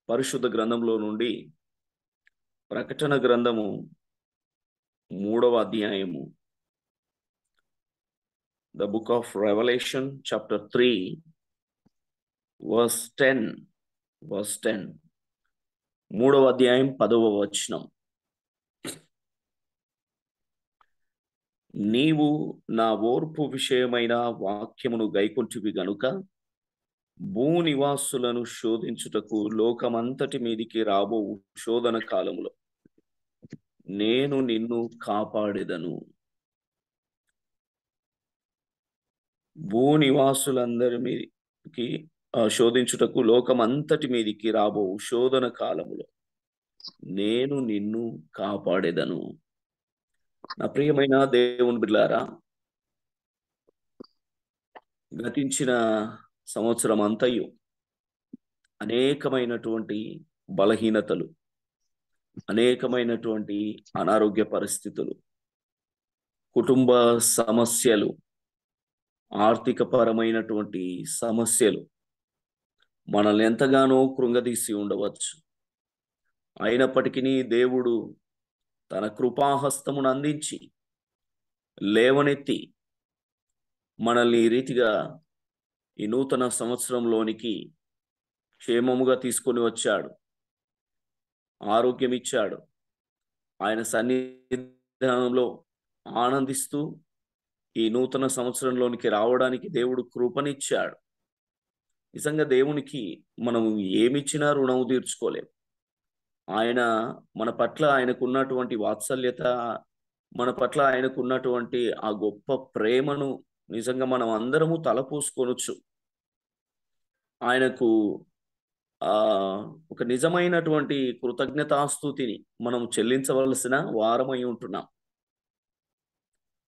పరిశుద్ధ గ్రంథంలో నుండి ప్రకటన గ్రంథము 3వ అధ్యాయము, the book of Revelation chapter 3 verse 10 3వ అధ్యాయం 10వ వచనం. నీవు నా ఓర్పు విషయమైన వాక్యమును గైకొంటివి గనుక భూనివాసులను శోధించుటకు లోకమంతటి మీదికి రాబో శోధన కాలములో నేను నిన్ను కాపాడెదను. భూనివాసులందరి మీదికి శోధించుటకు లోకమంతటి మీదికి రాబో శోధన కాలములో నేను నిన్ను కాపాడెదను. నా ప్రియమైన దేవుని బిడ్డలారా, గతించిన సంవత్సరం అంతయు అనేకమైనటువంటి బలహీనతలు, అనేకమైనటువంటి అనారోగ్య పరిస్థితులు, కుటుంబ సమస్యలు, ఆర్థిక పరమైనటువంటి సమస్యలు మనల్ని ఎంతగానో కృంగదీసి ఉండవచ్చు. అయినప్పటికీ దేవుడు తన కృపాహస్తమును అందించి లేవనెత్తి మనల్ని ఈ రీతిగా ఈ నూతన సంవత్సరంలోనికి క్షేమముగా తీసుకొని వచ్చాడు. ఆరోగ్యం ఇచ్చాడు. ఆయన సన్నిధానంలో ఆనందిస్తూ ఈ నూతన సంవత్సరంలోనికి రావడానికి దేవుడు కృపనిచ్చాడు. నిజంగా దేవునికి మనం ఏమిచ్చినా రుణం తీర్చుకోలేం. ఆయన మన పట్ల ఆయనకున్నటువంటి వాత్సల్యత, మన పట్ల ఆయనకున్నటువంటి ఆ గొప్ప ప్రేమను నిజంగా మనం అందరము తలపోసుకొనొచ్చు. ఆయనకు ఒక నిజమైనటువంటి కృతజ్ఞతాస్తుతిని మనం చెల్లించవలసిన వారమై ఉంటున్నాం.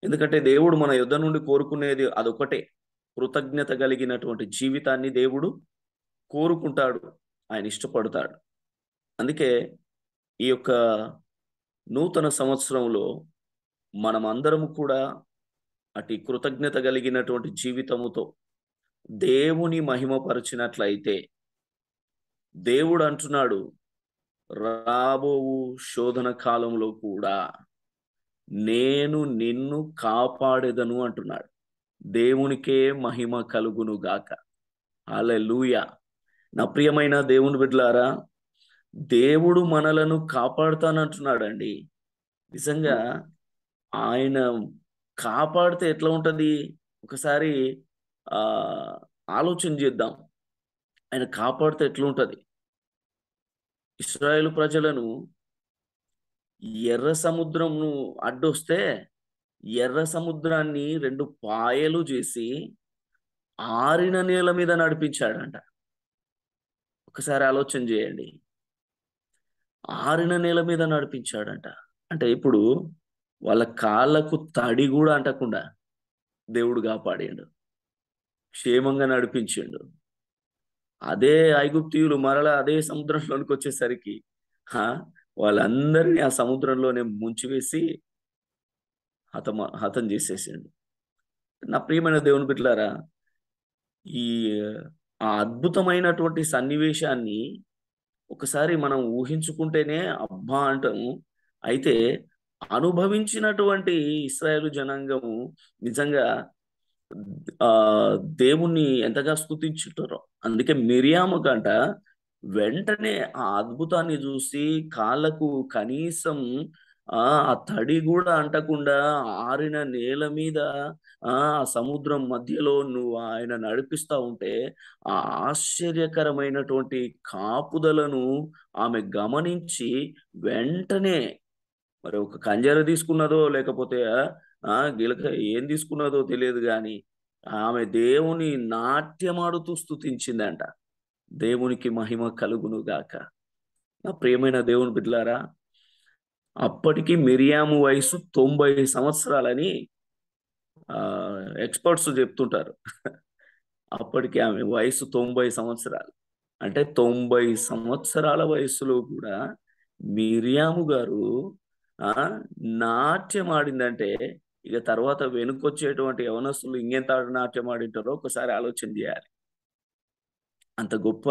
ఎందుకంటే దేవుడు మన యుద్ధ నుండి కోరుకునేది అదొకటే, కృతజ్ఞత కలిగినటువంటి జీవితాన్ని దేవుడు కోరుకుంటాడు, ఆయన ఇష్టపడతాడు. అందుకే ఈ యొక్క నూతన సంవత్సరంలో మనం అందరము కూడా అటు కృతజ్ఞత కలిగినటువంటి జీవితముతో దేవుని మహిమపరిచినట్లయితే, దేవుడు అంటున్నాడు, రాబోవు శోధన కాలంలో కూడా నేను నిన్ను కాపాడెదను అంటున్నాడు. దేవునికే మహిమ కలుగును గాక. హల్లెలూయా. నా ప్రియమైన దేవుని బిడ్డలారా, దేవుడు మనలను కాపాడుతానంటున్నాడండి. నిజంగా ఆయన కాపాడితే ఎట్లా ఉంటది ఒకసారి ఆలోచన చేద్దాం. ఆయన కాపాడితే ఎట్లా ఉంటది? ఇశ్రాయేలు ప్రజలను ఎర్ర సముద్రంను అడ్డొస్తే ఎర్ర సముద్రాన్ని 2 పాయలు చేసి ఆరిన నేల మీద నడిపించాడంట. ఒకసారి ఆలోచన చేయండి. ఆరిన నేల మీద నడిపించాడంట. అంటే ఇప్పుడు వాళ్ళ కాళ్ళకు తడి కూడా అంటకుండా దేవుడు కాపాడాడు, క్షేమంగా నడిపించాడు. అదే ఐగుప్తీయులు మరలా అదే సముద్రంలోనికి వచ్చేసరికి వాళ్ళందరినీ ఆ సముద్రంలోనే ముంచివేసి హతం చేసేసాడు. నా ప్రియమైన దేవుని బిడ్డలారా, ఈ అద్భుతమైనటువంటి సన్నివేశాన్ని ఒకసారి మనం ఊహించుకుంటేనే అబ్బా అంటాము. అయితే అనుభవించినటువంటి ఇశ్రాయేలు జనాంగము నిజంగా దేవుణ్ణి ఎంతగా స్తుతించుంటారో. అందుకే మిరియాము గంట వెంటనే ఆ అద్భుతాన్ని చూసి కాళ్ళకు కనీసం ఆ తడి కూడా అంటకుండా ఆరిన నేల మీద ఆ సముద్రం మధ్యలో నువ్వు ఆయన నడిపిస్తా ఉంటే ఆ ఆశ్చర్యకరమైనటువంటి కాపుదలను ఆమె గమనించి వెంటనే మరి ఒక కంజర తీసుకున్నదో లేకపోతే గిలక ఏం తీసుకున్నదో తెలియదు, కానీ ఆమె దేవుని నాట్యమాడుతూ స్తుతించిందంట. దేవునికి మహిమ కలుగును గాక. నా ప్రియమైన దేవుని బిడ్డలారా, అప్పటికి మిరియాము వయసు 90 సంవత్సరాలని ఎక్స్పర్ట్స్ చెప్తుంటారు. అప్పటికి ఆమె వయసు 90 సంవత్సరాలు. అంటే 90 సంవత్సరాల వయసులో కూడా మిరియాము గారు నాట్యం ఆడిందంటే ఇక తర్వాత వెనుకొచ్చేటువంటి యవనస్తులు ఇంకెంత నాట్యం ఆడింటారో ఒకసారి ఆలోచన చేయాలి. అంత గొప్ప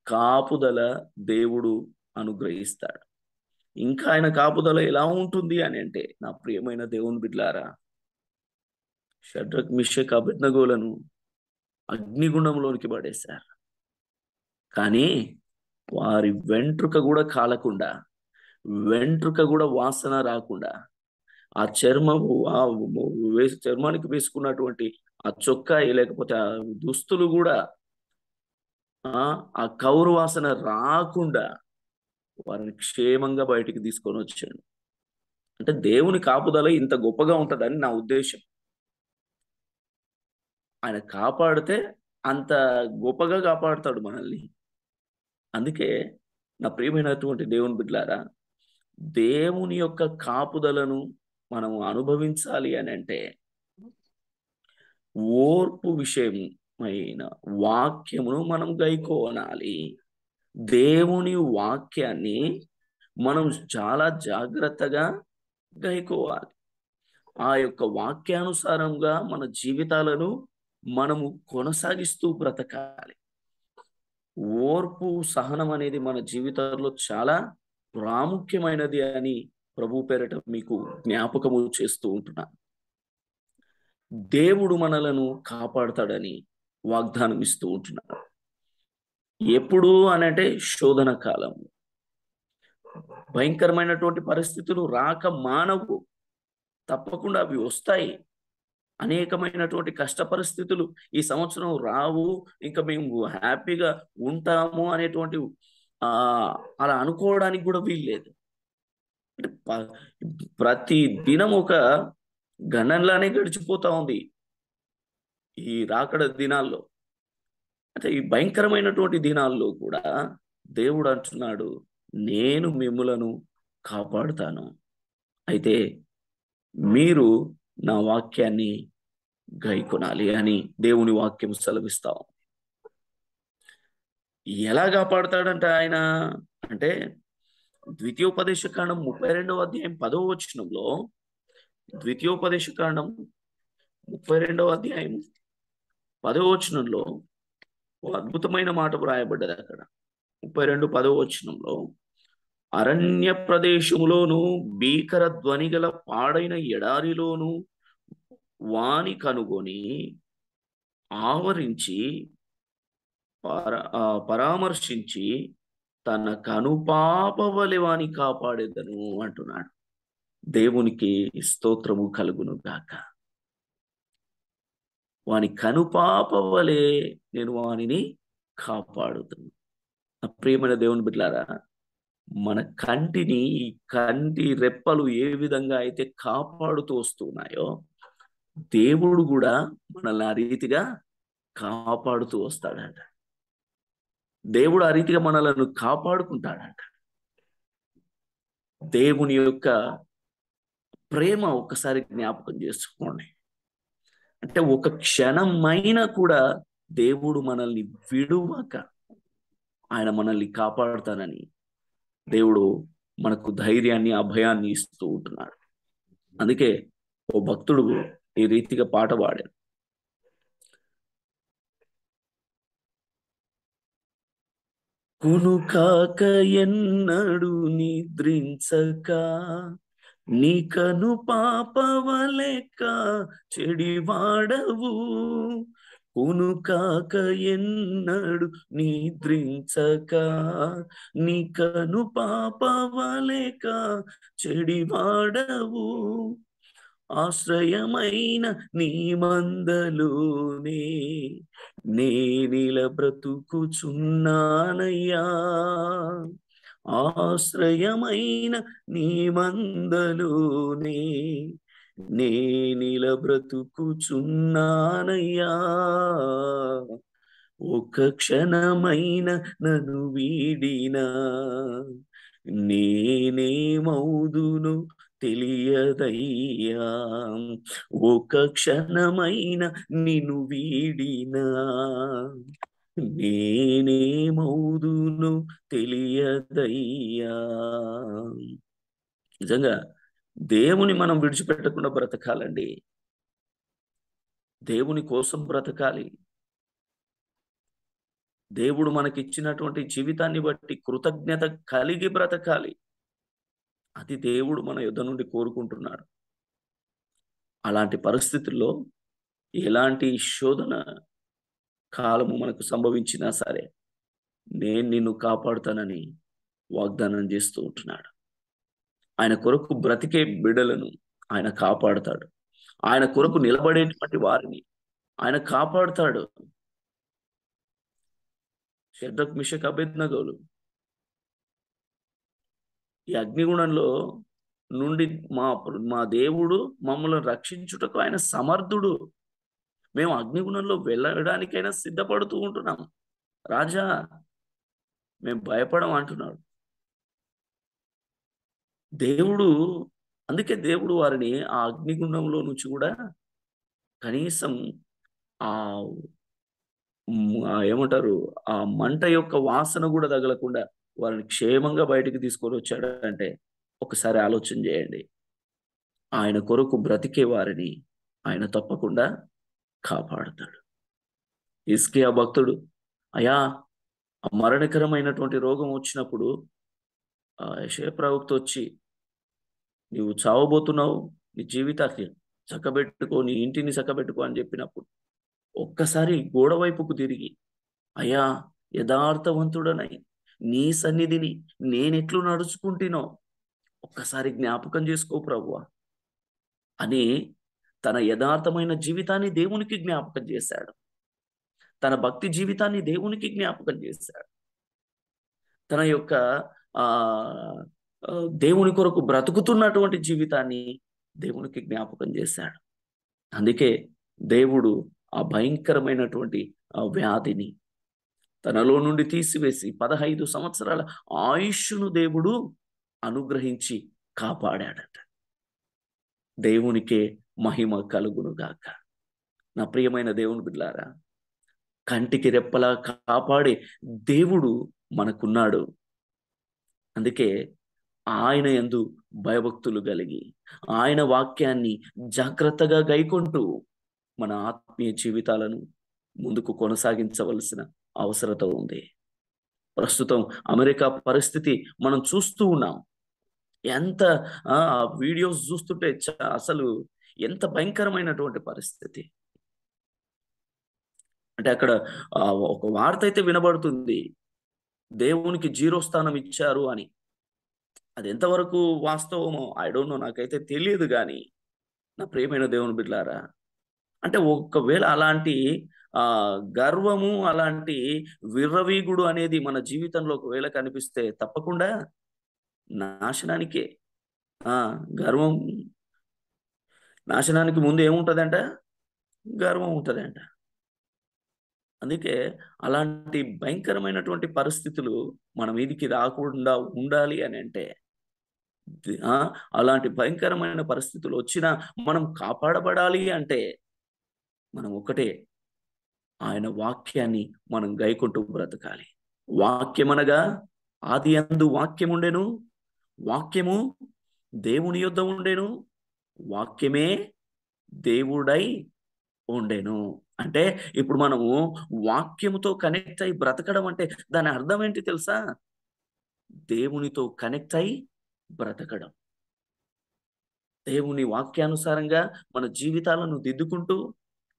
కాపుదల దేవుడు అనుగ్రహిస్తాడు. ఇంకా ఆయన కాపుదల ఎలా ఉంటుంది అని అంటే, నా ప్రియమైన దేవుని బిడ్డలారా, షడ్రక్ మిషక్ అబేద్నెగోలను అగ్నిగుండంలోనికి పడేశారు. కానీ వారి వెంట్రుక కూడా కాలకుండా, వెంట్రుక కూడా వాసన రాకుండా, ఆ చర్మము చర్మానికి వేసుకున్నటువంటి ఆ చొక్కాయి లేకపోతే ఆ దుస్తులు కూడా ఆ కౌరు వాసన రాకుండా వారిని క్షేమంగా బయటికి తీసుకొని వచ్చాడు. అంటే దేవుని కాపుదల ఇంత గొప్పగా ఉంటుందని నా ఉద్దేశం. ఆయన కాపాడితే అంత గొప్పగా కాపాడుతాడు మనల్ని. అందుకే నా ప్రియమైనటువంటి దేవుని బిడ్డలారా, దేవుని యొక్క కాపుదలను మనం అనుభవించాలి అని అంటే ఓర్పు విషయమైన వాక్యమును మనం గైకోనాలి. దేవుని వాక్యాన్ని మనం చాలా జాగ్రత్తగా గైకోవాలి. ఆ యొక్క వాక్యానుసారంగా మన జీవితాలను మనము కొనసాగిస్తూ బ్రతకాలి. ఓర్పు సహనం అనేది మన జీవితంలో చాలా ప్రాముఖ్యమైనది అని ప్రభు పేరట మీకు జ్ఞాపకము చేస్తూ ఉంటున్నాను. దేవుడు మనలను కాపాడుతాడని వాగ్దానం ఇస్తూ ఉంటున్నాడు. ఎప్పుడు అనంటే శోధన కాలం, భయంకరమైనటువంటి పరిస్థితులు రాక మానవు, తప్పకుండా అవి వస్తాయి. అనేకమైనటువంటి కష్ట పరిస్థితులు ఈ సంవత్సరం రావు, ఇంకా మేము హ్యాపీగా ఉంటాము అనేటువంటి అలా అనుకోవడానికి కూడా వీల్లేదు. అంటే ప్రతి దినం ఒక గణంలానే గడిచిపోతా ఉంది ఈ రాకడ దినాల్లో. అయితే ఈ భయంకరమైనటువంటి దినాల్లో కూడా దేవుడు అంటున్నాడు, నేను మిమ్ములను కాపాడుతాను. అయితే మీరు నా వాక్యాన్ని గైకొనాలి అని దేవుని వాక్యం సెలవిస్తాం. ఎలా కాపాడుతాడంట ఆయన అంటే, ద్వితీయోపదేశకాండం 32వ అధ్యాయం 10వ వచనంలో, ద్వితీయోపదేశకాండం 32వ అధ్యాయం 10వ వచనంలో ఓ అద్భుతమైన మాట వ్రాయబడ్డది అక్కడ. 32:10వ వచనంలో, అరణ్య ప్రదేశములోను భీకర ధ్వని గల పాడైన ఎడారిలోను వాని కనుగొని ఆవరించి పరామర్శించి తన కనుపాపవలె వాని కాపాడేదను అంటున్నాడు. దేవునికి స్తోత్రము కలుగును గాక. వాని కనుపాపవలే నేను వానిని కాపాడుతాను. ప్రియమైన దేవుని బిడ్డలారా, మన కంటిని ఈ కంటి రెప్పలు ఏ విధంగా అయితే కాపాడుతూ వస్తున్నాయో, దేవుడు కూడా మనల్ని ఆ రీతిగా కాపాడుతూ వస్తాడంట. దేవుడు ఆ రీతిగా మనలను కాపాడుకుంటాడంట. దేవుని యొక్క ప్రేమ ఒక్కసారి జ్ఞాపకం చేసుకోండి. అంటే ఒక క్షణమైనా కూడా దేవుడు మనల్ని విడువక ఆయన మనల్ని కాపాడుతానని దేవుడు మనకు ధైర్యాన్ని, అభయాన్ని ఇస్తూ ఉంటున్నాడు. అందుకే ఓ భక్తుడు ఈ రీతిగా పాట పాడాడు. కునుకాక ఎన్నడు నిద్రించక నీ కను పాపవలెక్క చెడివాడవు. కునుకాక ఎన్నడు నిద్రించక నీ కను పాపవలెక్క చెడివాడవు. ఆశ్రయమైన నీ మందలోనే నేనిల బ్రతుకుచున్నానయ్యా. ఆశ్రయమైన నీ మందలోనే నేనిల బ్రతుకుచున్నానయ్యా. ఒక క్షణమైన నన్ను వీడినా నేనేమౌదును తెలియదయ్యా. ఒక క్షణమైన నిన్ను వీడినా నేనేమౌదును తెలియదయ్యా. నిజంగా దేవుని మనం విడిచిపెట్టకుండా బ్రతకాలండి. దేవుని కోసం బ్రతకాలి. దేవుడు మనకిచ్చినటువంటి జీవితాన్ని బట్టి కృతజ్ఞత కలిగి బ్రతకాలి. అది దేవుడు మన యుద్ధ నుండి కోరుకుంటున్నాడు. అలాంటి పరిస్థితుల్లో ఎలాంటి శోధన కాలము మనకు సంభవించినా సరే, నేను నిన్ను కాపాడుతానని వాగ్దానం చేస్తూ ఉంటున్నాడు. ఆయన కొరకు బ్రతికే బిడ్డలను ఆయన కాపాడుతాడు. ఆయన కొరకు నిలబడేటువంటి వారిని ఆయన కాపాడుతాడు. షడ్రక్, మిషక్, అబేద్నెగోలు ఈ అగ్నిగుణంలో నుండి మా మా దేవుడు మమ్మల్ని రక్షించుటకు ఆయన సమర్థుడు. మేము అగ్నిగుణంలో వెళ్ళడానికైనా సిద్ధపడుతూ ఉంటున్నాం. రాజా, మేము భయపడం అంటున్నాడు దేవుడు. అందుకే దేవుడు వారిని ఆ అగ్నిగుండంలో నుంచి కూడా కనీసం ఆ ఏమంటారు, ఆ మంట యొక్క వాసన కూడా తగలకుండా వారిని క్షేమంగా బయటికి తీసుకొని వచ్చాడు అంటే ఒకసారి ఆలోచన చేయండి. ఆయన కొరకు బ్రతికే వారిని ఆయన తప్పకుండా కాపాడుతాడు. హిజ్కియా భక్తుడు, అయా, ఆ మరణకరమైనటువంటి రోగం వచ్చినప్పుడు యెషయా ప్రవక్త వచ్చి, నీవు చావబోతున్నావు, నీ జీవితాన్ని చక్కబెట్టుకో, నీ ఇంటిని చక్కబెట్టుకో అని చెప్పినప్పుడు ఒక్కసారి గోడ వైపుకు తిరిగి, అయ్యా, యథార్థవంతుడనై నీ సన్నిధిని నేనెట్లు నడుచుకుంటునో ఒక్కసారి జ్ఞాపకం చేసుకో ప్రభువా అని తన యథార్థమైన జీవితాన్ని దేవునికి జ్ఞాపకం చేశాడు. తన భక్తి జీవితాన్ని దేవునికి జ్ఞాపకం చేశాడు. తన యొక్క ఆ దేవుని కొరకు బ్రతుకుతున్నటువంటి జీవితాన్ని దేవునికి జ్ఞాపకం చేశాడు. అందుకే దేవుడు ఆ భయంకరమైనటువంటి వ్యాధిని తనలో నుండి తీసివేసి 15 సంవత్సరాల ఆయుష్ను దేవుడు అనుగ్రహించి కాపాడాడట. దేవునికే మహిమ కలుగునుగాక. నా ప్రియమైన దేవుని బిడ్డలారా, కంటికి రెప్పలా కాపాడే దేవుడు మనకున్నాడు. అందుకే ఆయన యందు భయభక్తులు కలిగి ఆయన వాక్యాన్ని జాగ్రత్తగా గైకొంటూ మన ఆత్మీయ జీవితాలను ముందుకు కొనసాగించవలసిన అవసరత ఉంది. ప్రస్తుతం అమెరికా పరిస్థితి మనం చూస్తూ ఉన్నాం. ఎంత వీడియోస్ చూస్తుంటే అసలు ఎంత భయంకరమైనటువంటి పరిస్థితి అంటే, అక్కడ ఒక వార్త అయితే వినబడుతుంది, దేవునికి 0 స్థానం ఇచ్చారు అని. అది ఎంతవరకు వాస్తవమో ఐ డోంట్ నో, నాకైతే తెలియదు. కానీ నా ప్రియమైన దేవుని బిడ్డలారా, అంటే ఒకవేళ అలాంటి గర్వము, అలాంటి విర్రవీగుడు అనేది మన జీవితంలో ఒకవేళ కనిపిస్తే తప్పకుండా నాశనానికే. గర్వం, నాశనానికి ముందు ఏముంటదంట? గర్వం ఉంటదంట. అందుకే అలాంటి భయంకరమైనటువంటి పరిస్థితులు మన మీదికి రాకుండా ఉండాలి అని అంటే, అలాంటి భయంకరమైన పరిస్థితులు వచ్చినా మనం కాపాడబడాలి అంటే మనం ఒకటే, ఆయన వాక్యాన్ని మనం గైకొంటూ బ్రతకాలి. వాక్యమనగా ఆది యందు వాక్యం ఉండెను, వాక్యము దేవుని యొద్ద ఉండెను, వాక్యమే దేవుడై ఉండెను. అంటే ఇప్పుడు మనము వాక్యముతో కనెక్ట్ అయి బ్రతకడం అంటే దాని అర్థం ఏంటి తెలుసా? దేవునితో కనెక్ట్ అయి బ్రతకడం. దేవుని వాక్యానుసారంగా మన జీవితాలను దిద్దుకుంటూ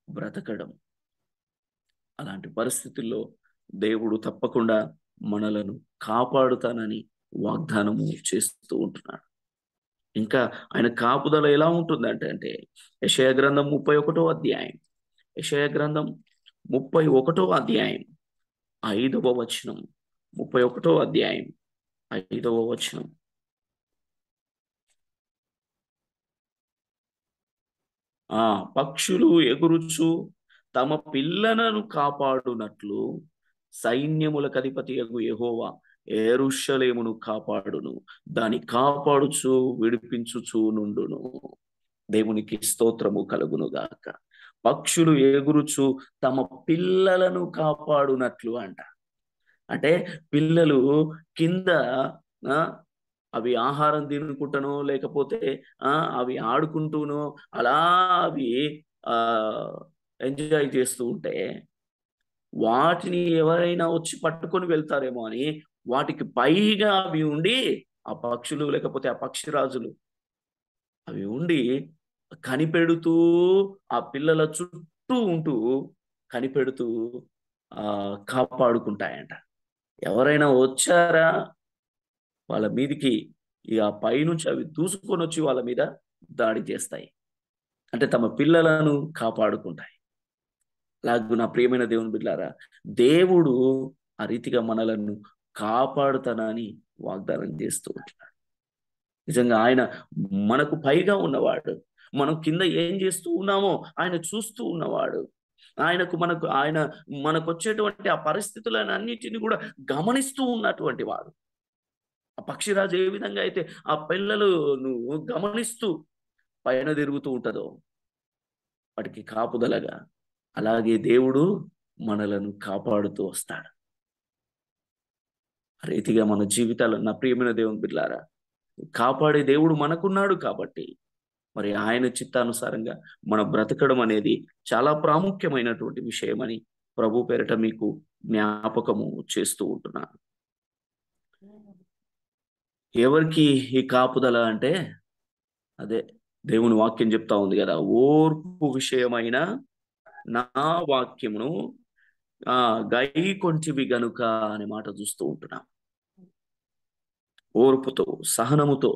బ్రతకడం. అలాంటి పరిస్థితుల్లో దేవుడు తప్పకుండా మనలను కాపాడుతానని వాగ్దానము చేస్తూ ఉంటున్నాడు. ఇంకా ఆయన కాపుదల ఎలా ఉంటుందంటే అంటే యెషయా గ్రంథం 31వ అధ్యాయం, యెషయా గ్రంథం 31వ అధ్యాయం 5వ వచనం, 31వ అధ్యాయం 5వ వచనం. పక్షులు ఎగురుచు తమ పిల్లలను కాపాడునట్లు సైన్యములకు అధిపతియగు యెహోవా యెరూషలేమును కాపాడును, దాని కాపాడుచు విడిపించుచు నుండును. దేవునికి స్తోత్రము కలుగునుగాక. పక్షులు ఎగురుచు తమ పిల్లలను కాపాడునట్లు అంట. అంటే పిల్లలు కింద అవి ఆహారం తినుకుంటానో లేకపోతే అవి ఆడుకుంటూనో అలా అవి ఎంజాయ్ చేస్తూ ఉంటే, వాటిని ఎవరైనా వచ్చి పట్టుకొని వెళ్తారేమో అని వాటికి పైగా అవి ఉండి, ఆ పక్షులు లేకపోతే ఆ పక్షిరాజులు అవి ఉండి కనిపెడుతూ, ఆ పిల్లల చుట్టూ ఉంటూ కనిపెడుతూ కాపాడుకుంటాయంట. ఎవరైనా వచ్చారా వాళ్ళ మీదికి, ఇక పైనుంచి అవి దూసుకొని వచ్చి వాళ్ళ మీద దాడి చేస్తాయి. అంటే తమ పిల్లలను కాపాడుకుంటాయి. అలాగూ నా ప్రియమైన దేవుని బిడ్డలారా, దేవుడు ఆ రీతిగా మనలను కాపాడుతానని వాగ్దానం చేస్తూ ఉంటున్నాడు. నిజంగా ఆయన మనకు పైగా ఉన్నవాడు. మనం కింద ఏం చేస్తూ ఉన్నామో ఆయన చూస్తూ ఉన్నవాడు. ఆయన మనకొచ్చేటువంటి ఆ పరిస్థితులను అన్నిటిని కూడా గమనిస్తూ ఉన్నటువంటి వాడు. ఆ పక్షిరాజు ఏ విధంగా అయితే ఆ పిల్లలను గమనిస్తూ పైన తిరుగుతూ ఉంటదో వాటికి కాపుదలగా, అలాగే దేవుడు మనలను కాపాడుతూ వస్తాడు. ఆ రీతిగా మన జీవితాలు నా ప్రియమైన దేవుని బిడ్డలారా, కాపాడే దేవుడు మనకున్నాడు కాబట్టి మరి ఆయన చిత్తానుసారంగా మనం బ్రతకడం అనేది చాలా ప్రాముఖ్యమైనటువంటి విషయమని ప్రభు పేరిట మీకు జ్ఞాపకము చేస్తూ ఉంటున్నాను. ఎవరికి ఈ కాపుదల అంటే అదే దేవుని వాక్యం చెప్తా ఉంది కదా, ఓర్పు విషయమైన నా వాక్యమును గైకొంటివి గనుక అనే మాట చూస్తూ ఉంటున్నాం. ఓర్పుతో, సహనముతో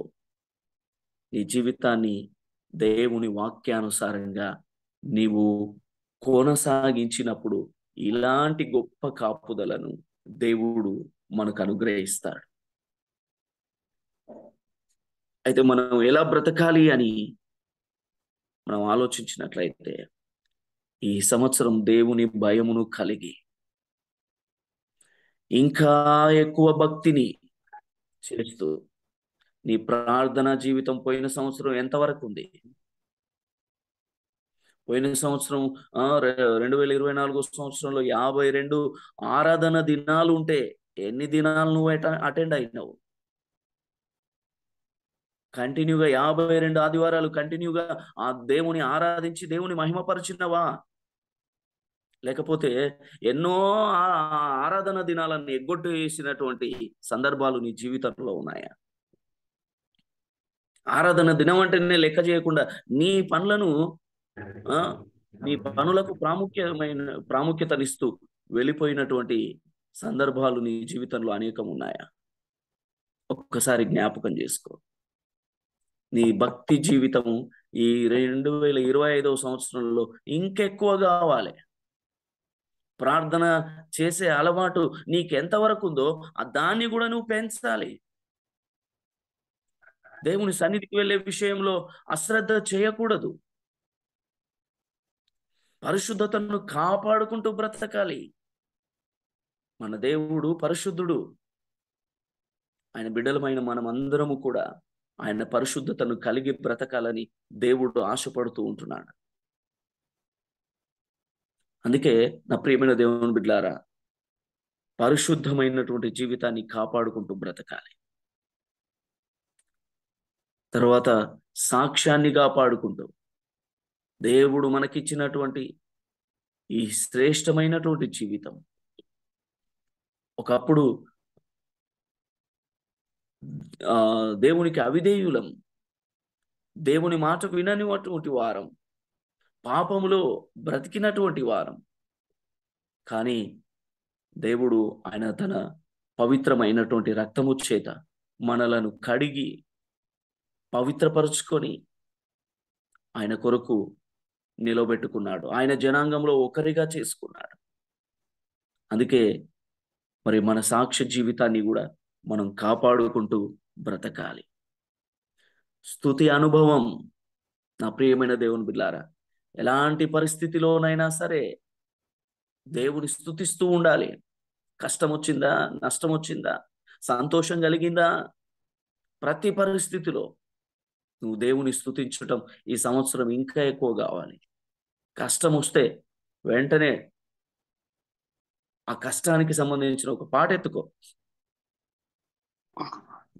నీ జీవితాన్ని దేవుని వాక్యానుసారంగా నీవు కొనసాగించినప్పుడు ఇలాంటి గొప్ప కాపుదలను దేవుడు మనకు అనుగ్రహిస్తాడు. అయితే మనం ఎలా బ్రతకాలి అని మనం ఆలోచించినట్లయితే, ఈ సంవత్సరం దేవుని భయమును కలిగి ఇంకా ఎక్కువ భక్తిని చేస్తూ, నీ ప్రార్థనా జీవితం పోయిన సంవత్సరం ఎంతవరకు ఉంది? పోయిన సంవత్సరం 2024 సంవత్సరంలో 52 ఆరాధన దినాలు ఉంటే ఎన్ని దినాలు నువ్వు అటెండ్ అయినావు? కంటిన్యూగా 52 ఆదివారాలు కంటిన్యూగా ఆ దేవుని ఆరాధించి దేవుని మహిమపరిచినవా? లేకపోతే ఎన్నో ఆరాధన దినాలను ఎగ్గొట్టేసినటువంటి సందర్భాలు నీ జీవితంలో ఉన్నాయా? ఆరాధన దినం అంటేనే లెక్క చేయకుండా నీ పనులను నీ పనులకు ప్రాముఖ్యతనిస్తూ వెళ్ళిపోయినటువంటి సందర్భాలు నీ జీవితంలో అనేకం ఉన్నాయా? ఒక్కసారి జ్ఞాపకం చేసుకో. నీ భక్తి జీవితం ఈ 2025 సంవత్సరంలో ఇంకెక్కువ కావాలి. ప్రార్థన చేసే అలవాటు నీకెంతవరకు ఉందో దాన్ని కూడా నువ్వు పెంచాలి. దేవుని సన్నిధికి వెళ్ళే విషయంలో అశ్రద్ధ చేయకూడదు. పరిశుద్ధతను కాపాడుకుంటూ బ్రతకాలి. మన దేవుడు పరిశుద్ధుడు. ఆయన బిడ్డలమైన మనం అందరము కూడా ఆయన పరిశుద్ధతను కలిగి బ్రతకాలని దేవుడు ఆశపడుతూ ఉంటున్నాడు. అందుకే నా ప్రియమైన దేవుని బిడ్డలారా, పరిశుద్ధమైనటువంటి జీవితాన్ని కాపాడుకుంటూ బ్రతకాలి. తర్వాత సాక్ష్యాన్ని కాపాడుకుంటూ దేవుడు మనకిచ్చినటువంటి ఈ శ్రేష్టమైనటువంటి జీవితం, ఒకప్పుడు దేవునికి అవిధేయులం, దేవుని మాటకు విననిటువంటి వారం, పాపములో బ్రతికినటువంటి వారం. కానీ దేవుడు ఆయన తన పవిత్రమైనటువంటి రక్తము చేత మనలను కడిగి పవిత్రపరుచుకొని ఆయన కొరకు నిలబెట్టుకున్నాడు. ఆయన జనాంగంలో ఒకరిగా చేసుకున్నాడు. అందుకే మరి మన సాక్ష్య జీవితాన్ని కూడా మనం కాపాడుకుంటూ బ్రతకాలి. స్తుతి అనుభవం నా ప్రియమైన దేవుని బిడ్డలారా, ఎలాంటి పరిస్థితిలోనైనా సరే దేవుని స్తుతిస్తూ ఉండాలి. కష్టం వచ్చిందా, నష్టం వచ్చిందా, సంతోషం కలిగిందా, ప్రతి పరిస్థితిలో నువ్వు దేవుని స్తుతించటం ఈ సంవత్సరం ఇంకా ఎక్కువ కావాలి. కష్టం వస్తే వెంటనే ఆ కష్టానికి సంబంధించిన ఒక పాట ఎత్తుకో.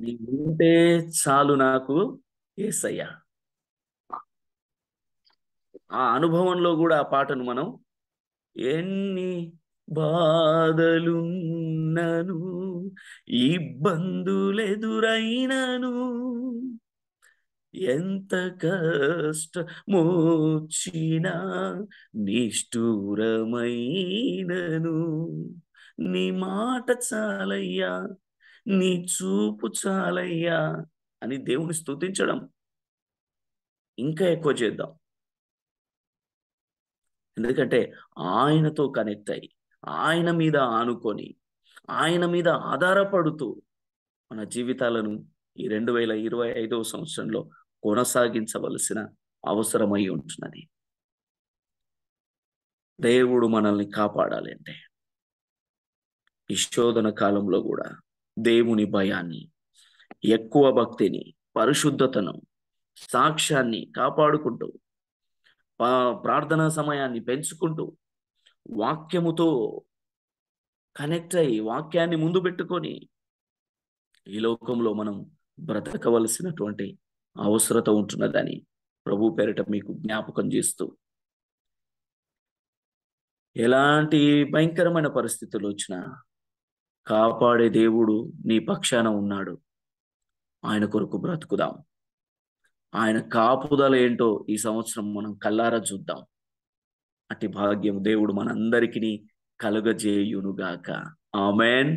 నీ ఉంటే చాలు నాకు యేసయ్యా. ఆ అనుభవంలో కూడా ఆ పాటను మనం ఎన్ని బాధలున్నను, ఇబ్బందులెదురైనను, ఎంత కష్టమొచ్చినా నిష్ఠూరమైనను, నీ మాట చాలయ్యా, నీ చూపు చాలయ్యా అని దేవుని స్తుతించడం ఇంకా ఎక్కువ చేద్దాం. ఎందుకంటే ఆయనతో కనెక్ట్ అయ్యి, ఆయన మీద ఆనుకొని, ఆయన మీద ఆధారపడుతూ మన జీవితాలను ఈ 2025వ సంవత్సరంలో కొనసాగించవలసిన అవసరమై ఉంటున్నది. దేవుడు మనల్ని కాపాడాలి అంటే ఈ శోధన కాలంలో కూడా దేవుని భయాన్ని, ఎక్కువ భక్తిని, పరిశుద్ధతను, సాక్ష్యాన్ని కాపాడుకుంటూ, ప్రార్థనా సమయాన్ని పెంచుకుంటూ, వాక్యముతో కనెక్ట్ అయ్యి, వాక్యాన్ని ముందు పెట్టుకొని ఈ లోకంలో మనం బ్రతకవలసినటువంటి అవసరత ఉంటున్నదని ప్రభు పేరిట మీకు జ్ఞాపకం చేస్తూ, ఎలాంటి భయంకరమైన పరిస్థితులు వచ్చినా కాపాడే దేవుడు నీ పక్షాన ఉన్నాడు. ఆయన కొరకు బ్రతుకుదాం. ఆయన కాపుదల ఏంటో ఈ సంవత్సరం మనం కల్లారా చూద్దాం. అట్టి భాగ్యం దేవుడు మనందరికీ కలుగజేయునుగాక. ఆమేన్.